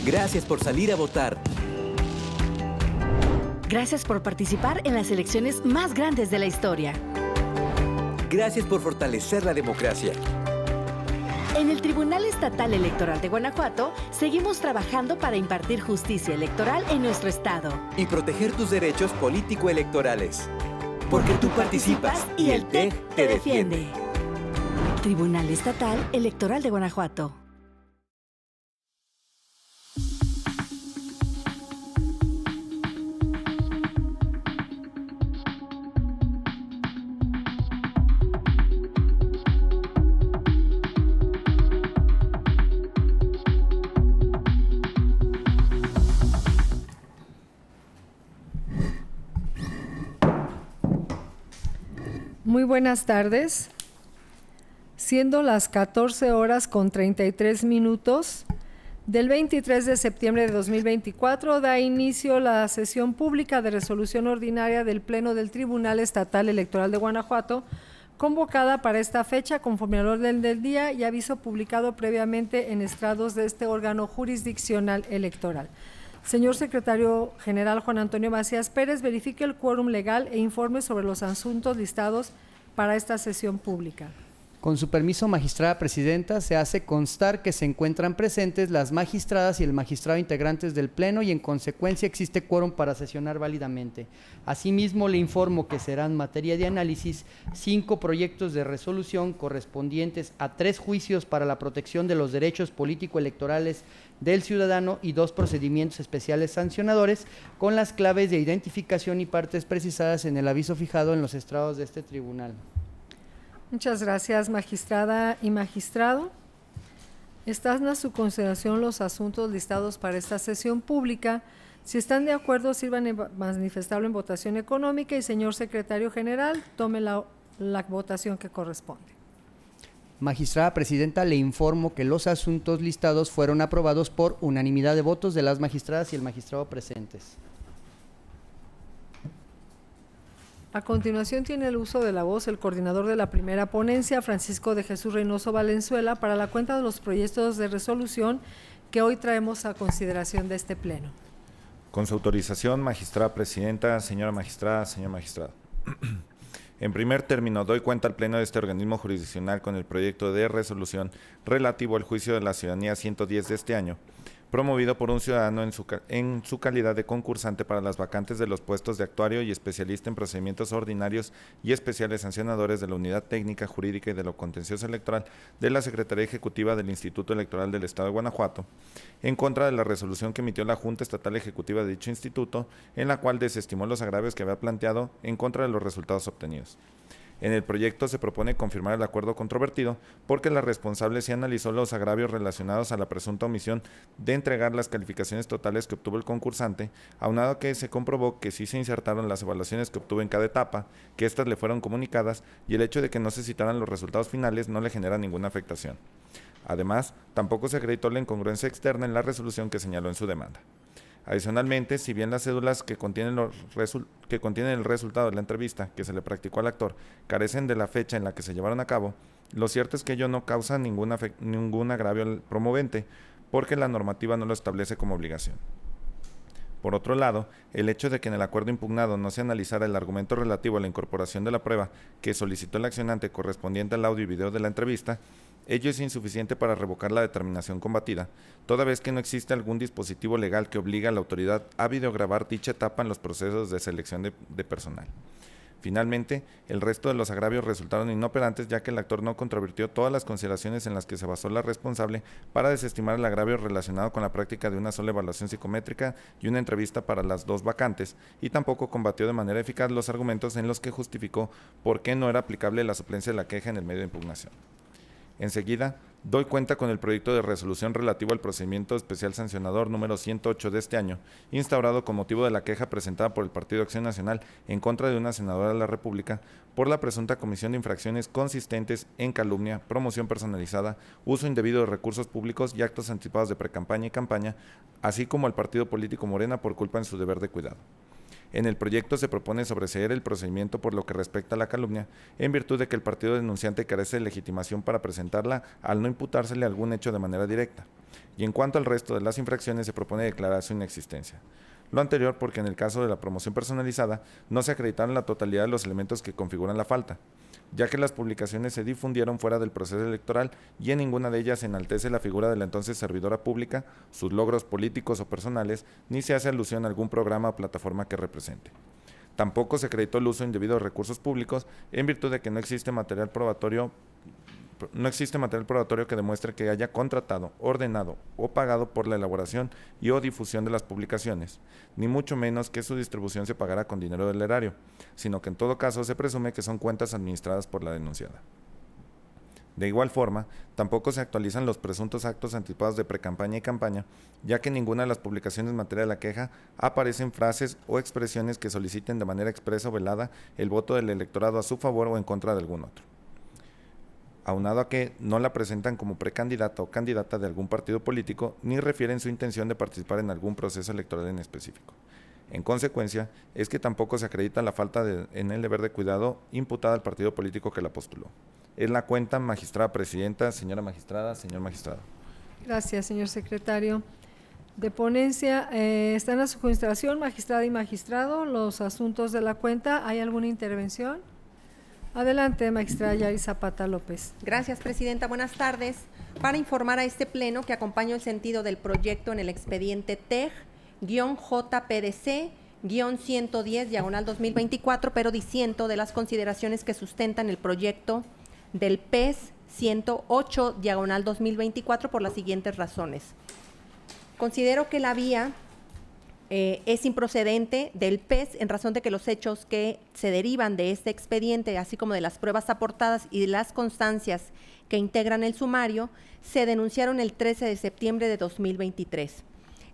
Gracias por salir a votar. Gracias por participar en las elecciones más grandes de la historia. Gracias por fortalecer la democracia. En el Tribunal Estatal Electoral de Guanajuato, seguimos trabajando para impartir justicia electoral en nuestro estado. Y proteger tus derechos político-electorales. Porque tú participas y el TEG te defiende. Tribunal Estatal Electoral de Guanajuato. Muy buenas tardes. Siendo las 14 horas con 33 minutos del 23 de septiembre de 2024, da inicio la sesión pública de resolución ordinaria del Pleno del Tribunal Estatal Electoral de Guanajuato, convocada para esta fecha conforme al orden del día y aviso publicado previamente en estrados de este órgano jurisdiccional electoral. Señor Secretario General Juan Antonio Macías Pérez, verifique el quórum legal e informe sobre los asuntos listados para esta sesión pública. Con su permiso, magistrada presidenta, se hace constar que se encuentran presentes las magistradas y el magistrado integrantes del Pleno y en consecuencia existe quórum para sesionar válidamente. Asimismo, le informo que serán materia de análisis 5 proyectos de resolución correspondientes a 3 juicios para la protección de los derechos político-electorales del ciudadano y 2 procedimientos especiales sancionadores con las claves de identificación y partes precisadas en el aviso fijado en los estrados de este tribunal. Muchas gracias, magistrada y magistrado. Están a su consideración los asuntos listados para esta sesión pública. Si están de acuerdo, sirvan a manifestarlo en votación económica y, señor secretario general, tome la votación que corresponde. Magistrada presidenta, le informo que los asuntos listados fueron aprobados por unanimidad de votos de las magistradas y el magistrado presentes. A continuación tiene el uso de la voz el coordinador de la primera ponencia, Francisco de Jesús Reynoso Valenzuela, para la cuenta de los proyectos de resolución que hoy traemos a consideración de este pleno. Con su autorización, magistrada presidenta, señora magistrada, señor magistrado. En primer término, doy cuenta al Pleno de este organismo jurisdiccional con el proyecto de resolución relativo al juicio de la ciudadanía 110 de este año, promovido por un ciudadano en su calidad de concursante para las vacantes de los puestos de actuario y especialista en procedimientos ordinarios y especiales sancionadores de la Unidad Técnica Jurídica y de lo Contencioso Electoral de la Secretaría Ejecutiva del Instituto Electoral del Estado de Guanajuato, en contra de la resolución que emitió la Junta Estatal Ejecutiva de dicho instituto, en la cual desestimó los agravios que había planteado en contra de los resultados obtenidos. En el proyecto se propone confirmar el acuerdo controvertido porque la responsable sí analizó los agravios relacionados a la presunta omisión de entregar las calificaciones totales que obtuvo el concursante, aunado a que se comprobó que sí se insertaron las evaluaciones que obtuvo en cada etapa, que éstas le fueron comunicadas y el hecho de que no se citaran los resultados finales no le genera ninguna afectación. Además, tampoco se acreditó la incongruencia externa en la resolución que señaló en su demanda. Adicionalmente, si bien las cédulas que contienen el resultado de la entrevista que se le practicó al actor carecen de la fecha en la que se llevaron a cabo, lo cierto es que ello no causa ningún agravio al promovente, porque la normativa no lo establece como obligación. Por otro lado, el hecho de que en el acuerdo impugnado no se analizara el argumento relativo a la incorporación de la prueba que solicitó el accionante correspondiente al audio y video de la entrevista, ello es insuficiente para revocar la determinación combatida, toda vez que no existe algún dispositivo legal que obligue a la autoridad a videograbar dicha etapa en los procesos de selección de personal. Finalmente, el resto de los agravios resultaron inoperantes, ya que el actor no controvirtió todas las consideraciones en las que se basó la responsable para desestimar el agravio relacionado con la práctica de una sola evaluación psicométrica y una entrevista para las 2 vacantes, y tampoco combatió de manera eficaz los argumentos en los que justificó por qué no era aplicable la suplencia de la queja en el medio de impugnación. Enseguida, doy cuenta con el proyecto de resolución relativo al procedimiento especial sancionador número 108 de este año, instaurado con motivo de la queja presentada por el Partido Acción Nacional en contra de una senadora de la República por la presunta comisión de infracciones consistentes en calumnia, promoción personalizada, uso indebido de recursos públicos y actos anticipados de precampaña y campaña, así como al partido político Morena por culpa en su deber de cuidado. En el proyecto se propone sobreseer el procedimiento por lo que respecta a la calumnia, en virtud de que el partido denunciante carece de legitimación para presentarla al no imputársele algún hecho de manera directa. Y en cuanto al resto de las infracciones, se propone declarar su inexistencia. Lo anterior porque en el caso de la promoción personalizada no se acreditaron la totalidad de los elementos que configuran la falta, ya que las publicaciones se difundieron fuera del proceso electoral y en ninguna de ellas se enaltece la figura de la entonces servidora pública, sus logros políticos o personales, ni se hace alusión a algún programa o plataforma que represente. Tampoco se acreditó el uso indebido de recursos públicos en virtud de que no existe material probatorio que demuestre que haya contratado, ordenado o pagado por la elaboración y o difusión de las publicaciones, ni mucho menos que su distribución se pagara con dinero del erario, sino que en todo caso se presume que son cuentas administradas por la denunciada. De igual forma, tampoco se actualizan los presuntos actos anticipados de precampaña y campaña, ya que en ninguna de las publicaciones en materia de la queja aparecen frases o expresiones que soliciten de manera expresa o velada el voto del electorado a su favor o en contra de algún otro. Aunado a que no la presentan como precandidata o candidata de algún partido político, ni refieren su intención de participar en algún proceso electoral en específico. En consecuencia, es que tampoco se acredita la falta en el deber de cuidado imputada al partido político que la postuló. Es la cuenta, magistrada presidenta, señora magistrada, señor magistrado. Gracias, señor secretario. De ponencia, están a su consideración, magistrada y magistrado, los asuntos de la cuenta. ¿Hay alguna intervención? Adelante, magistrada Yari Zapata López. Gracias, presidenta. Buenas tardes. Para informar a este pleno que acompaña el sentido del proyecto en el expediente TEG-JPDC-110/2024, pero disiento de las consideraciones que sustentan el proyecto del PES 108/2024 por las siguientes razones. Considero que la vía es improcedente del PES en razón de que los hechos que se derivan de este expediente, así como de las pruebas aportadas y de las constancias que integran el sumario, se denunciaron el 13 de septiembre de 2023.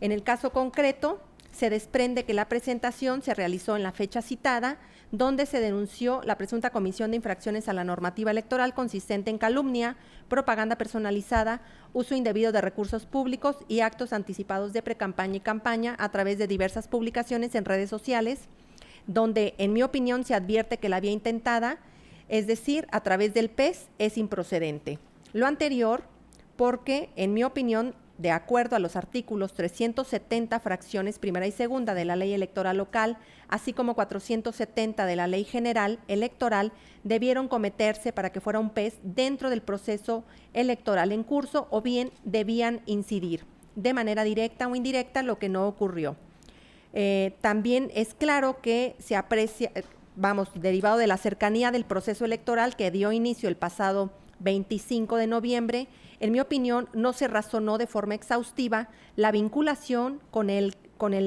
En el caso concreto, se desprende que la presentación se realizó en la fecha citada, donde se denunció la presunta comisión de infracciones a la normativa electoral consistente en calumnia, propaganda personalizada, uso indebido de recursos públicos y actos anticipados de precampaña y campaña a través de diversas publicaciones en redes sociales, donde, en mi opinión, se advierte que la vía intentada, es decir, a través del PES, es improcedente. Lo anterior, porque, en mi opinión, de acuerdo a los artículos 370 fracciones primera y segunda de la Ley Electoral Local, así como 470 de la Ley General Electoral, debieron cometerse para que fuera un PES dentro del proceso electoral en curso o bien debían incidir de manera directa o indirecta, lo que no ocurrió. También es claro que se aprecia, derivado de la cercanía del proceso electoral que dio inicio el pasado 25 de noviembre, en mi opinión, no se razonó de forma exhaustiva la vinculación con el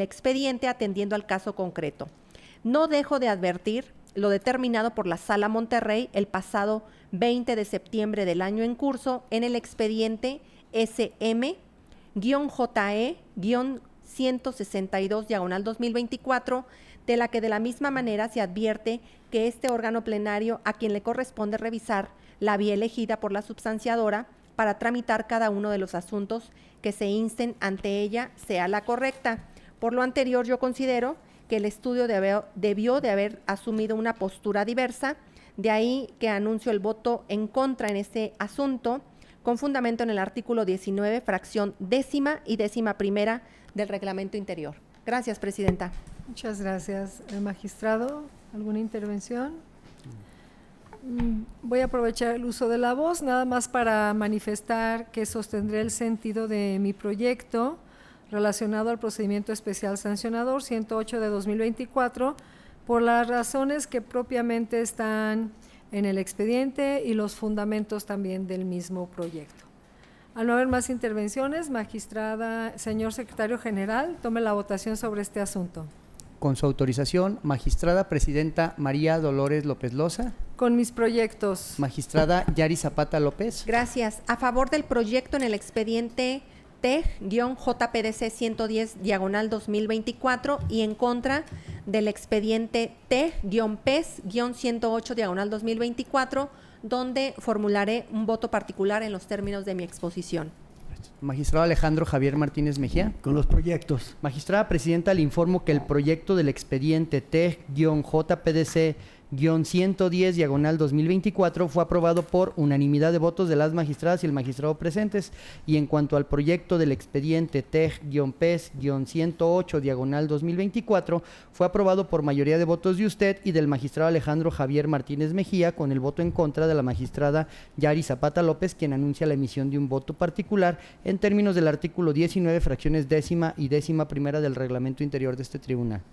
expediente atendiendo al caso concreto. No dejo de advertir lo determinado por la Sala Monterrey el pasado 20 de septiembre del año en curso en el expediente SM-JE-162/2024, de la que de la misma manera se advierte que este órgano plenario a quien le corresponde revisar la vía elegida por la substanciadora para tramitar cada uno de los asuntos que se insten ante ella sea la correcta. Por lo anterior, yo considero que el estudio debió de haber asumido una postura diversa, de ahí que anuncio el voto en contra en este asunto, con fundamento en el artículo 19, fracción 10ª y 11ª del reglamento interior. Gracias, presidenta. Muchas gracias. Magistrado, ¿alguna intervención? Voy a aprovechar el uso de la voz nada más para manifestar que sostendré el sentido de mi proyecto relacionado al procedimiento especial sancionador 108 de 2024 por las razones que propiamente están en el expediente y los fundamentos también del mismo proyecto. Al no haber más intervenciones, magistrada, señor secretario general, tome la votación sobre este asunto. Con su autorización, magistrada presidenta María Dolores López Loza. Con mis proyectos. Magistrada Yari Zapata López. Gracias. A favor del proyecto en el expediente TEG-JPDC 110/2024 y en contra del expediente TEG-PES 108/2024, donde formularé un voto particular en los términos de mi exposición. Magistrado Alejandro Javier Martínez Mejía. Con los proyectos. Magistrada Presidenta, le informo que el proyecto del expediente TEG-JPDC-110/2024 fue aprobado por unanimidad de votos de las magistradas y el magistrado presentes. Y en cuanto al proyecto del expediente TEG-PES-108/2024, fue aprobado por mayoría de votos de usted y del magistrado Alejandro Javier Martínez Mejía, con el voto en contra de la magistrada Yari Zapata López, quien anuncia la emisión de un voto particular en términos del artículo 19, fracciones 10ª y 11ª del reglamento interior de este tribunal.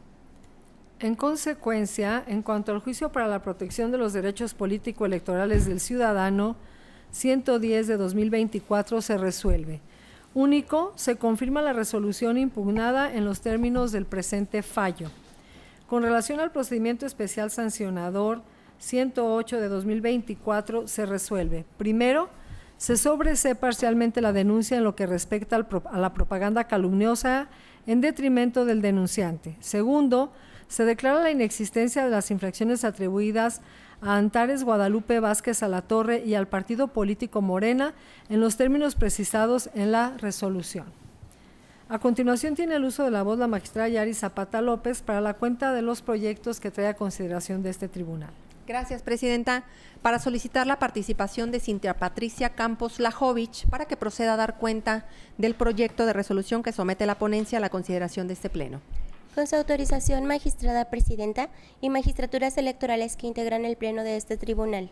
En consecuencia, en cuanto al juicio para la protección de los derechos político-electorales del ciudadano 110 de 2024 se resuelve. Único, se confirma la resolución impugnada en los términos del presente fallo. Con relación al procedimiento especial sancionador 108 de 2024 se resuelve. Primero, se sobresee parcialmente la denuncia en lo que respecta a la propaganda calumniosa en detrimento del denunciante. Segundo, se declara la inexistencia de las infracciones atribuidas a Antares Guadalupe Vázquez Alatorre y al partido político Morena en los términos precisados en la resolución. A continuación tiene el uso de la voz la magistrada Yari Zapata López para la cuenta de los proyectos que trae a consideración de este tribunal. Gracias, Presidenta. Para solicitar la participación de Cintia Patricia Campos Lajovich para que proceda a dar cuenta del proyecto de resolución que somete la ponencia a la consideración de este Pleno. Con su autorización, magistrada presidenta y magistraturas electorales que integran el Pleno de este tribunal.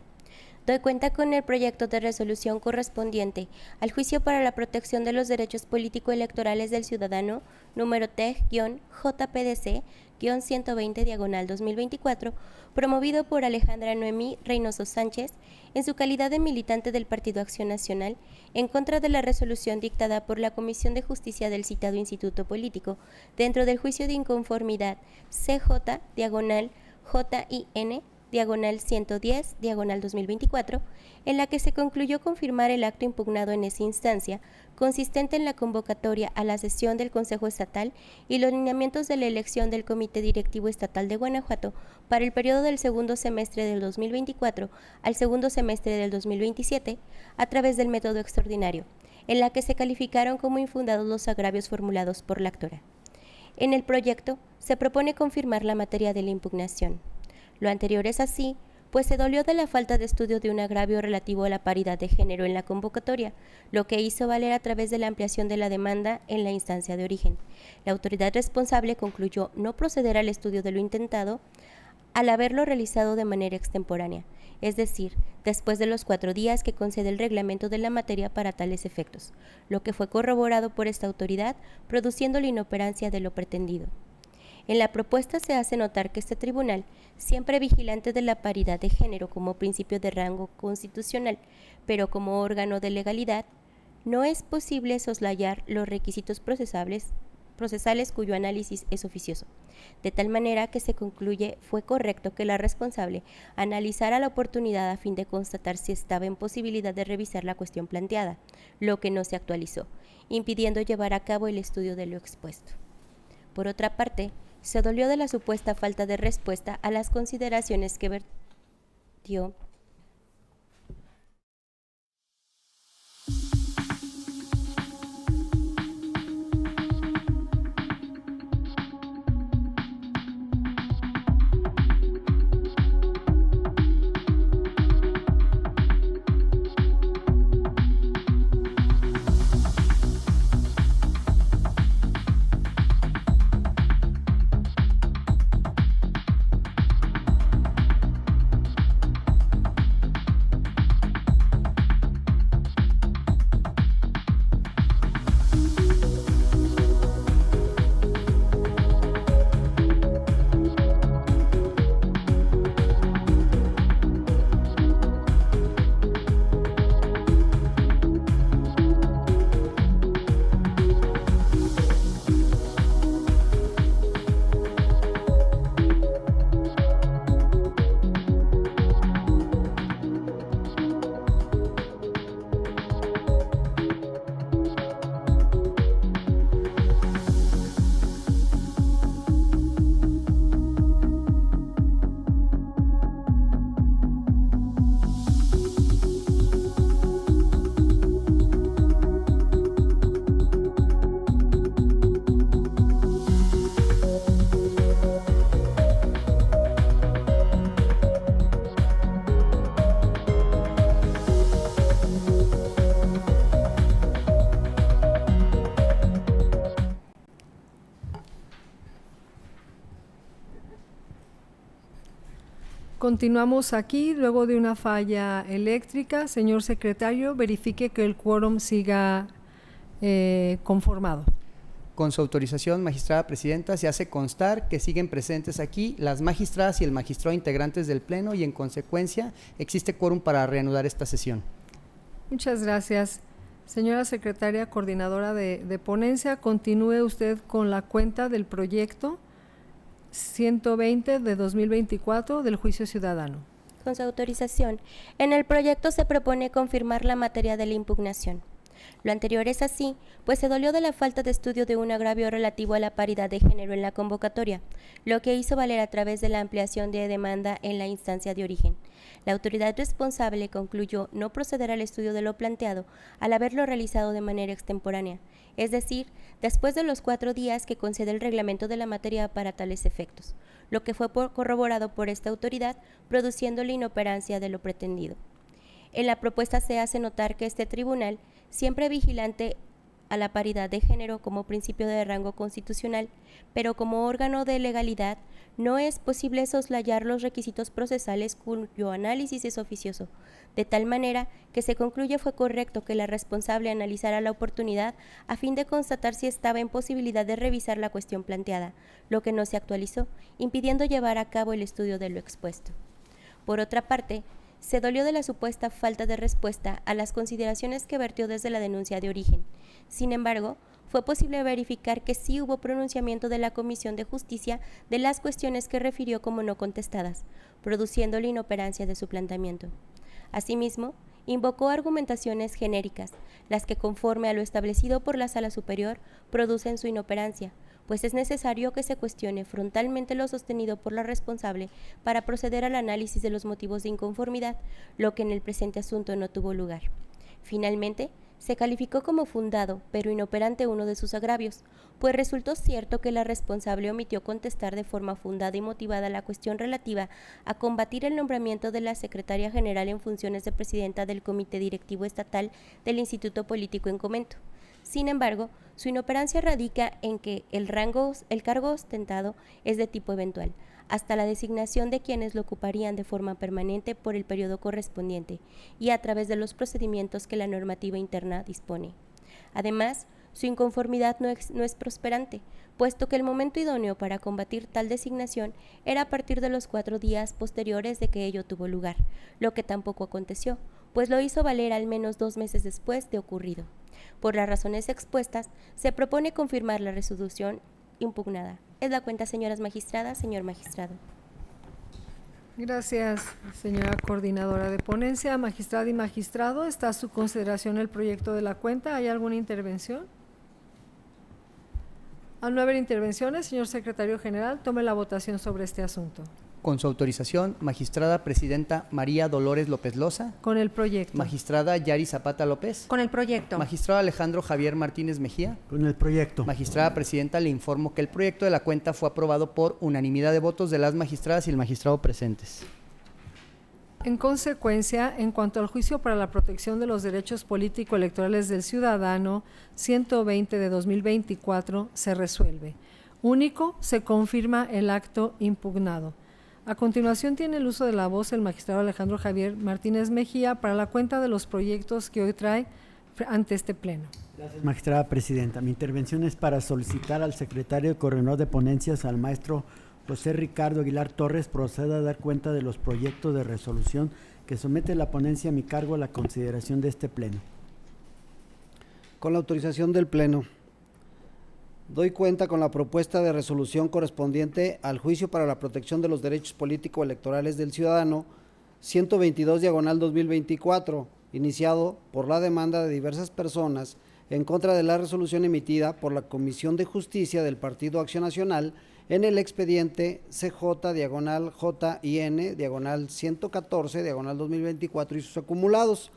Doy cuenta con el proyecto de resolución correspondiente al juicio para la protección de los derechos político-electorales del ciudadano, número TEG-JPDC-120/2024, promovido por Alejandra Noemí Reynoso Sánchez, en su calidad de militante del Partido Acción Nacional, en contra de la resolución dictada por la Comisión de Justicia del citado Instituto Político, dentro del juicio de inconformidad CJ-JIN-110/2024, en la que se concluyó confirmar el acto impugnado en esa instancia, consistente en la convocatoria a la sesión del Consejo Estatal y los lineamientos de la elección del Comité Directivo Estatal de Guanajuato para el periodo del segundo semestre del 2024 al segundo semestre del 2027, a través del método extraordinario, en la que se calificaron como infundados los agravios formulados por la actora. En el proyecto se propone confirmar la materia de la impugnación. Lo anterior es así, pues se dolió de la falta de estudio de un agravio relativo a la paridad de género en la convocatoria, lo que hizo valer a través de la ampliación de la demanda en la instancia de origen. La autoridad responsable concluyó no proceder al estudio de lo intentado al haberlo realizado de manera extemporánea, es decir, después de los 4 días que concede el reglamento de la materia para tales efectos, lo que fue corroborado por esta autoridad, produciendo la inoperancia de lo pretendido. En la propuesta se hace notar que este tribunal, siempre vigilante de la paridad de género como principio de rango constitucional, pero como órgano de legalidad, no es posible soslayar los requisitos procesales cuyo análisis es oficioso. De tal manera que se concluye fue correcto que la responsable analizara la oportunidad a fin de constatar si estaba en posibilidad de revisar la cuestión planteada, lo que no se actualizó, impidiendo llevar a cabo el estudio de lo expuesto. Por otra parte, se dolió de la supuesta falta de respuesta a las consideraciones que vertió Continuamos aquí, luego de una falla eléctrica. Señor secretario, verifique que el quórum siga conformado. Con su autorización, magistrada presidenta, se hace constar que siguen presentes aquí las magistradas y el magistrado integrantes del Pleno y en consecuencia existe quórum para reanudar esta sesión. Muchas gracias. Señora secretaria coordinadora de ponencia, continúe usted con la cuenta del proyecto 120 de 2024 del juicio ciudadano. Con su autorización, en el proyecto se propone confirmar la materia de la impugnación. Lo anterior es así, pues se dolió de la falta de estudio de un agravio relativo a la paridad de género en la convocatoria, lo que hizo valer a través de la ampliación de demanda en la instancia de origen. La autoridad responsable concluyó no proceder al estudio de lo planteado al haberlo realizado de manera extemporánea, es decir, después de los 4 días que concede el reglamento de la materia para tales efectos, lo que fue corroborado por esta autoridad, produciendo la inoperancia de lo pretendido. En la propuesta se hace notar que este tribunal, siempre vigilante a la paridad de género como principio de rango constitucional, pero como órgano de legalidad, no es posible soslayar los requisitos procesales cuyo análisis es oficioso, de tal manera que se concluye fue correcto que la responsable analizara la oportunidad a fin de constatar si estaba en posibilidad de revisar la cuestión planteada, lo que no se actualizó, impidiendo llevar a cabo el estudio de lo expuesto. Por otra parte, se dolió de la supuesta falta de respuesta a las consideraciones que vertió desde la denuncia de origen. Sin embargo, fue posible verificar que sí hubo pronunciamiento de la Comisión de Justicia de las cuestiones que refirió como no contestadas, produciendo la inoperancia de su planteamiento. Asimismo, invocó argumentaciones genéricas, las que conforme a lo establecido por la Sala Superior producen su inoperancia, pues es necesario que se cuestione frontalmente lo sostenido por la responsable para proceder al análisis de los motivos de inconformidad, lo que en el presente asunto no tuvo lugar. Finalmente, se calificó como fundado, pero inoperante uno de sus agravios, pues resultó cierto que la responsable omitió contestar de forma fundada y motivada la cuestión relativa a combatir el nombramiento de la Secretaria General en funciones de presidenta del Comité Directivo Estatal del Instituto Político en Comento. Sin embargo, su inoperancia radica en que el cargo ostentado es de tipo eventual, hasta la designación de quienes lo ocuparían de forma permanente por el periodo correspondiente y a través de los procedimientos que la normativa interna dispone. Además, su inconformidad no es prosperante, puesto que el momento idóneo para combatir tal designación era a partir de los 4 días posteriores de que ello tuvo lugar, lo que tampoco aconteció, pues lo hizo valer al menos 2 meses después de ocurrido. Por las razones expuestas, se propone confirmar la resolución impugnada. Es la cuenta, señoras magistradas, señor magistrado. Gracias, señora coordinadora de ponencia. Magistrada y magistrado, ¿está a su consideración el proyecto de la cuenta? ¿Hay alguna intervención? Al no haber intervenciones, señor secretario general, tome la votación sobre este asunto. Con su autorización, magistrada presidenta María Dolores López Loza. Con el proyecto. Magistrada Yari Zapata López. Con el proyecto. Magistrado Alejandro Javier Martínez Mejía. Con el proyecto. Magistrada presidenta, le informo que el proyecto de la cuenta fue aprobado por unanimidad de votos de las magistradas y el magistrado presentes. En consecuencia, en cuanto al juicio para la protección de los derechos político-electorales del ciudadano 120 de 2024 se resuelve. Único, se confirma el acto impugnado. A continuación tiene el uso de la voz el magistrado Alejandro Javier Martínez Mejía para la cuenta de los proyectos que hoy trae ante este pleno. Gracias, magistrada presidenta. Mi intervención es para solicitar al secretario coordinador de ponencias, al maestro José Ricardo Aguilar Torres, proceda a dar cuenta de los proyectos de resolución que somete la ponencia a mi cargo a la consideración de este pleno. Con la autorización del pleno, doy cuenta con la propuesta de resolución correspondiente al juicio para la protección de los derechos político-electorales del ciudadano 122/2024, iniciado por la demanda de diversas personas en contra de la resolución emitida por la Comisión de Justicia del Partido Acción Nacional en el expediente CJ-JIN-114-2024 y sus acumulados,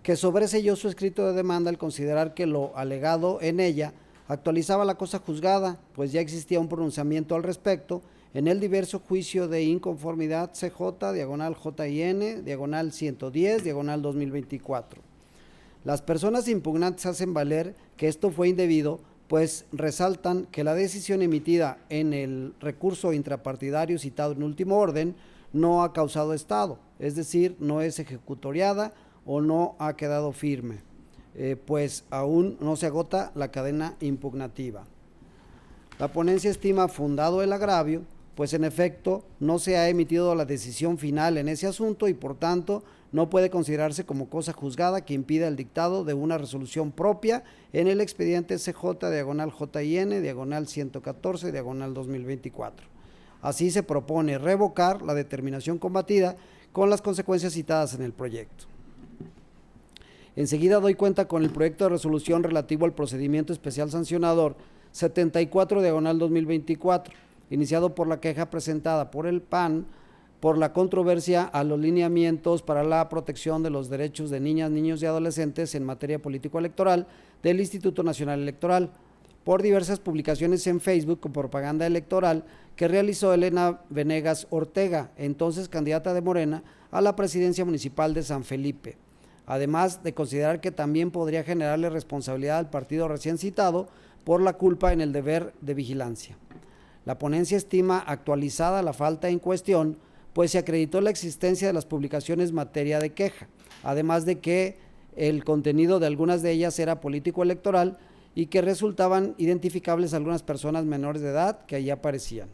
que sobreseyó su escrito de demanda al considerar que lo alegado en ella actualizaba la cosa juzgada, pues ya existía un pronunciamiento al respecto en el diverso juicio de inconformidad CJ-JIN-110-2024. Las personas impugnantes hacen valer que esto fue indebido, pues resaltan que la decisión emitida en el recurso intrapartidario citado en último orden no ha causado estado, es decir, no es ejecutoriada o no ha quedado firme, pues aún no se agota la cadena impugnativa. La ponencia estima fundado el agravio, pues en efecto no se ha emitido la decisión final en ese asunto y por tanto no puede considerarse como cosa juzgada que impida el dictado de una resolución propia en el expediente CJ/JIN/114/2024. Así se propone revocar la determinación combatida con las consecuencias citadas en el proyecto. Enseguida doy cuenta con el proyecto de resolución relativo al procedimiento especial sancionador 74/2024, iniciado por la queja presentada por el PAN por la controversia a los lineamientos para la protección de los derechos de niñas, niños y adolescentes en materia político-electoral del Instituto Nacional Electoral, por diversas publicaciones en Facebook con propaganda electoral que realizó Elena Venegas Ortega, entonces candidata de Morena a la presidencia municipal de San Felipe, además de considerar que también podría generarle responsabilidad al partido recién citado por la culpa en el deber de vigilancia. La ponencia estima actualizada la falta en cuestión, pues se acreditó la existencia de las publicaciones materia de queja, además de que el contenido de algunas de ellas era político-electoral y que resultaban identificables algunas personas menores de edad que allí aparecían.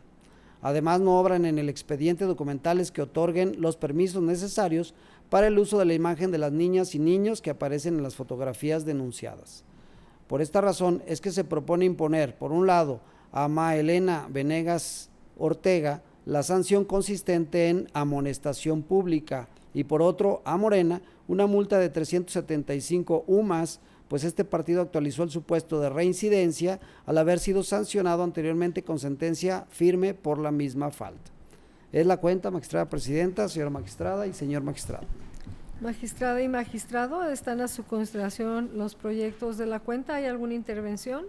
Además, no obran en el expediente documentales que otorguen los permisos necesarios para el uso de la imagen de las niñas y niños que aparecen en las fotografías denunciadas. Por esta razón es que se propone imponer, por un lado, a Ma Elena Venegas Ortega la sanción consistente en amonestación pública y por otro a Morena una multa de 375 UMAS, pues este partido actualizó el supuesto de reincidencia al haber sido sancionado anteriormente con sentencia firme por la misma falta. Es la cuenta, magistrada presidenta, señora magistrada y señor magistrado. Magistrada y magistrado, están a su consideración los proyectos de la cuenta. ¿Hay alguna intervención?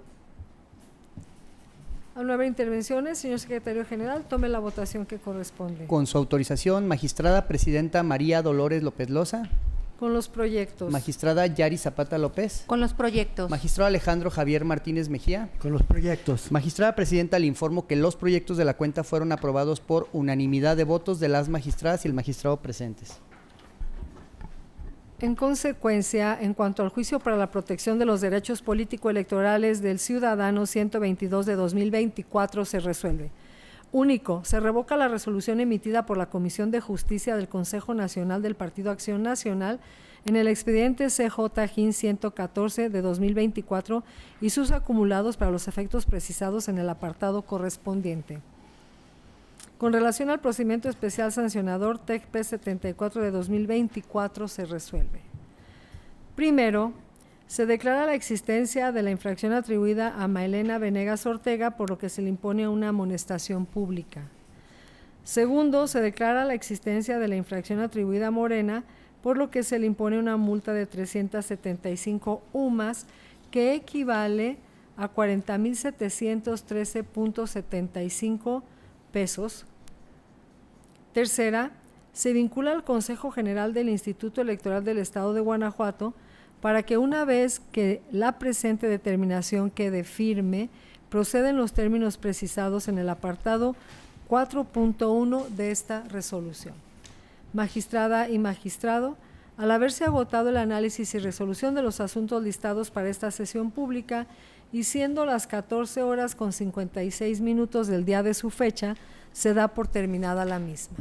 Al no haber intervenciones, señor secretario general, tome la votación que corresponde. Con su autorización, magistrada presidenta María Dolores López Loza. Con los proyectos. Magistrada Yari Zapata López. Con los proyectos. Magistrado Alejandro Javier Martínez Mejía. Con los proyectos. Magistrada presidenta, le informo que los proyectos de la cuenta fueron aprobados por unanimidad de votos de las magistradas y el magistrado presentes. En consecuencia, en cuanto al juicio para la protección de los derechos político-electorales del ciudadano 122 de 2024 se resuelve. Único, se revoca la resolución emitida por la Comisión de Justicia del Consejo Nacional del Partido Acción Nacional en el expediente CJ/JIN 114 de 2024 y sus acumulados para los efectos precisados en el apartado correspondiente. Con relación al procedimiento especial sancionador TEC-P 74 de 2024 se resuelve. Primero, se declara la existencia de la infracción atribuida a Maelena Venegas Ortega, por lo que se le impone una amonestación pública. Segundo, se declara la existencia de la infracción atribuida a Morena, por lo que se le impone una multa de 375 UMAS, que equivale a 40,713.75 pesos. Tercera, se vincula al Consejo General del Instituto Electoral del Estado de Guanajuato para que una vez que la presente determinación quede firme, proceda en los términos precisados en el apartado 4.1 de esta resolución. Magistrada y magistrado, al haberse agotado el análisis y resolución de los asuntos listados para esta sesión pública y siendo las 14:56 del día de su fecha, se da por terminada la misma.